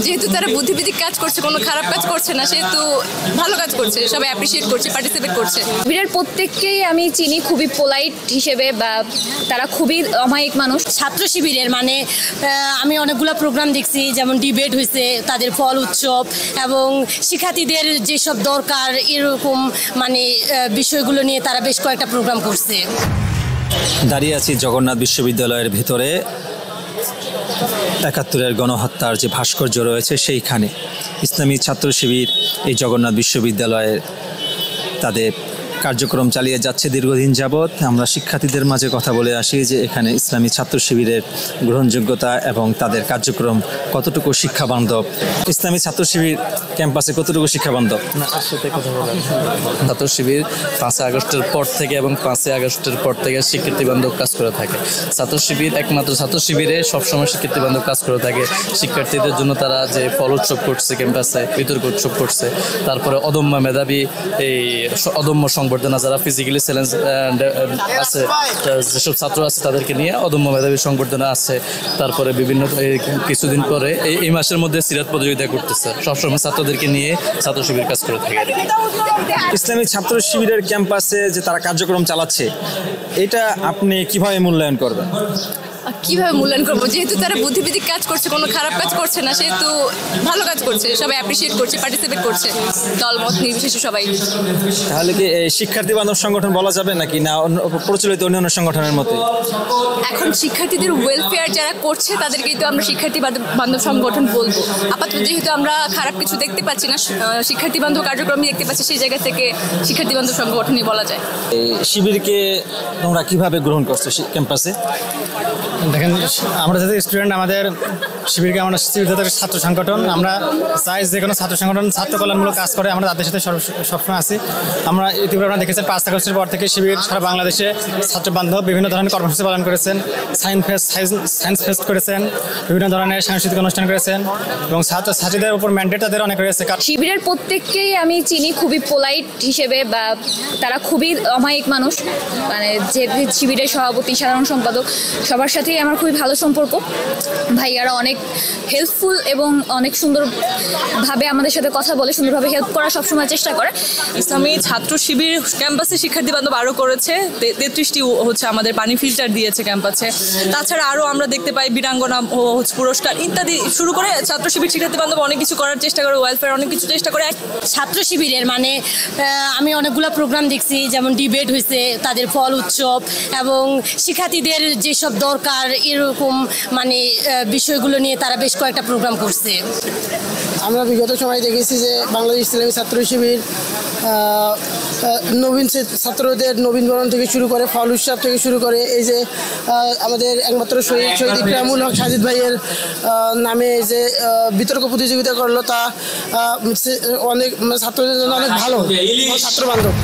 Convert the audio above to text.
যেহেতু তারা বুদ্ধিভিত্তিক কাজ করছে, কোনো খারাপ কাজ করছে না, সেহেতু ভালো কাজ করছে, সবাই অ্যাপ্রিসিয়েট করছে, পার্টিসিপেট করছে। শিবিরের প্রত্যেককেই আমি চিনি খুবই পোলাইট হিসেবে, বা তারা খুবই অমায়িক মানুষ। ছাত্র শিবিরের মানে আমি অনেকগুলো প্রোগ্রাম দেখছি, যেমন ডিবেট হয়েছে, তাদের ফল উৎসব এবং শিক্ষার্থীদের যেসব দরকার এরকম মানে বিষয়গুলো নিয়ে তারা বেশ কয়েকটা প্রোগ্রাম করছে। দাঁড়িয়ে আছি জগন্নাথ বিশ্ববিদ্যালয়ের ভেতরে, ৭১-এর গণহত্যার যে ভাস্কর্য রয়েছে সেইখানে ইসলামী ছাত্র শিবির এই জগন্নাথ বিশ্ববিদ্যালয়ের তাদের কার্যক্রম চালিয়ে যাচ্ছে দীর্ঘদিন যাবৎ। আমরা শিক্ষার্থীদের মাঝে কথা বলে আসি যে এখানে ইসলামী ছাত্র শিবিরের গ্রহণযোগ্যতা এবং তাদের কার্যক্রম কতটুকু শিক্ষাবান্ধব। ইসলামী ছাত্র শিবির ক্যাম্পাসে কতটুকু শিক্ষাবান্ধব? ছাত্র শিবির 5 আগস্টের পর থেকে এবং 5 আগস্টের পর থেকে শিক্ষার্থীবান্ধব কাজ করে থাকে। ছাত্র শিবির একমাত্র ছাত্র শিবিরে সবসময় শিক্ষার্থীবান্ধব কাজ করে থাকে। শিক্ষার্থীদের জন্য তারা যে ফল উৎসব করছে, ক্যাম্পাসে বিতর্ক উৎসব করছে, তারপরে অদম্য মেধাবী এই অদম্য সংবর্ধনা, যারা ফিজিক্যালি চ্যালেঞ্জ আছে যেসব ছাত্র আছে তাদেরকে নিয়ে অদম্য মেধাবী সংবর্ধনা আছে। তারপরে বিভিন্ন কিছুদিন পরে এই মাসের মধ্যে সিরাত প্রতিযোগিতা করতেছে। সবসময় ছাত্রদেরকে নিয়ে ছাত্র শিবির কাজ করে থাকে। ইসলামী ছাত্র শিবিরের ক্যাম্পাসে যে তারা কার্যক্রম চালাচ্ছে, এটা আপনি কিভাবে মূল্যায়ন করবেন? কিভাবে মূল্যায়ন করবো, যেহেতু তারা বুদ্ধিভিত্তিক কাজ করছে, কোনো খারাপ কাজ করছে না, সেহেতু ভালো কাজ করছে, সবাই অ্যাপ্রিসিয়েট করছে, পার্টিসিপেট করছে, দলমত নির্বিশেষে সবাই। তাহলে কি শিক্ষার্থী বান্ধব সংগঠন বলা যাবে নাকি না প্রচলিত অন্যান্য সংগঠনের মতো? এখন শিক্ষার্থীদের ওয়েলফেয়ার যারা করছে তাদেরকেই তো আমরা শিক্ষার্থী বান্ধব সংগঠন বলবো। আপাতত যেহেতু আমরা খারাপ কিছু দেখতে পাচ্ছি না, শিক্ষার্থী বান্ধব কার্যক্রম দেখতে পাচ্ছি, সেই জায়গা থেকে শিক্ষার্থী বান্ধব সংগঠনই বলা যায়। এই শিবিরকে তোমরা কিভাবে গ্রহণ করছো ক্যাম্পাসে? দেখেন, আমরা যাদের স্টুডেন্ট, আমাদের শিবিরকে আমরা শিবির ছাত্র সংগঠন, আমরা চাই যে কোনো ছাত্র সংগঠন ছাত্র কল্যাণমূলক কাজ করে, আমরা তাদের সাথে সবসময় আছি। আমরা ইতিপূর্বে আমরা দেখেছি 5 আগস্টের পর থেকে শিবির সারা বাংলাদেশে ছাত্র বান্ধব বিভিন্ন ধরনের কর্মসূচি পালন করেছেন, সায়েন্স ফেস্ট করেছেন, বিভিন্ন ধরনের সাংস্কৃতিক অনুষ্ঠান করেছেন এবং ছাত্রীদের উপর ম্যান্ডেট তাদের অনেক রয়েছে। শিবিরের প্রত্যেককেই আমি চিনি খুবই পোলাইট হিসেবে, বা তারা খুবই অমায়িক মানুষ। মানে যে শিবিরের সভাপতি, সাধারণ সম্পাদক, সবার সাথেই আমার খুবই ভালো সম্পর্ক। ভাইয়ারা অনেক হেল্পফুল এবং অনেক সুন্দরভাবে আমাদের সাথে কথা বলে, সুন্দরভাবে হেল্প করার সবসময় চেষ্টা করে। ইসলামী ছাত্র শিবির ক্যাম্পাসে শিক্ষার্থী বান্ধব আরও করেছে, 33টি হচ্ছে আমাদের পানি ফিল্টার দিয়েছে ক্যাম্পাসে। তাছাড়া আরও আমরা দেখতে পাই বীরাঙ্গনা পুরস্কার ইত্যাদি শুরু করে ছাত্র শিবির শিক্ষার্থী বান্ধব অনেক কিছু করার চেষ্টা করে, ওয়েলফেয়ার অনেক কিছু চেষ্টা করে। ছাত্র শিবিরের মানে আমি অনেকগুলো প্রোগ্রাম দেখছি, যেমন ডিবেট হয়েছে, তাদের ফল উৎসব এবং শিক্ষার্থীদের যেসব দরকার এরকম মানে বিষয়গুলো নিয়ে তারা বেশ কয়েকটা প্রোগ্রাম করছে। আমরা বিগত সময় দেখেছি যে বাংলাদেশ ইসলামী ছাত্র শিবির নবীন ছাত্রদের নবীনবরণ থেকে শুরু করে ফল উৎসব থেকে শুরু করে এই যে আমাদের একমাত্র শহীদ ইকরামুল হক সাজিদ ভাইয়ের নামে যে বিতর্ক প্রতিযোগিতা করলো, তা অনেক ছাত্রদের জন্য অনেক ভালো ছাত্র বান্ধব।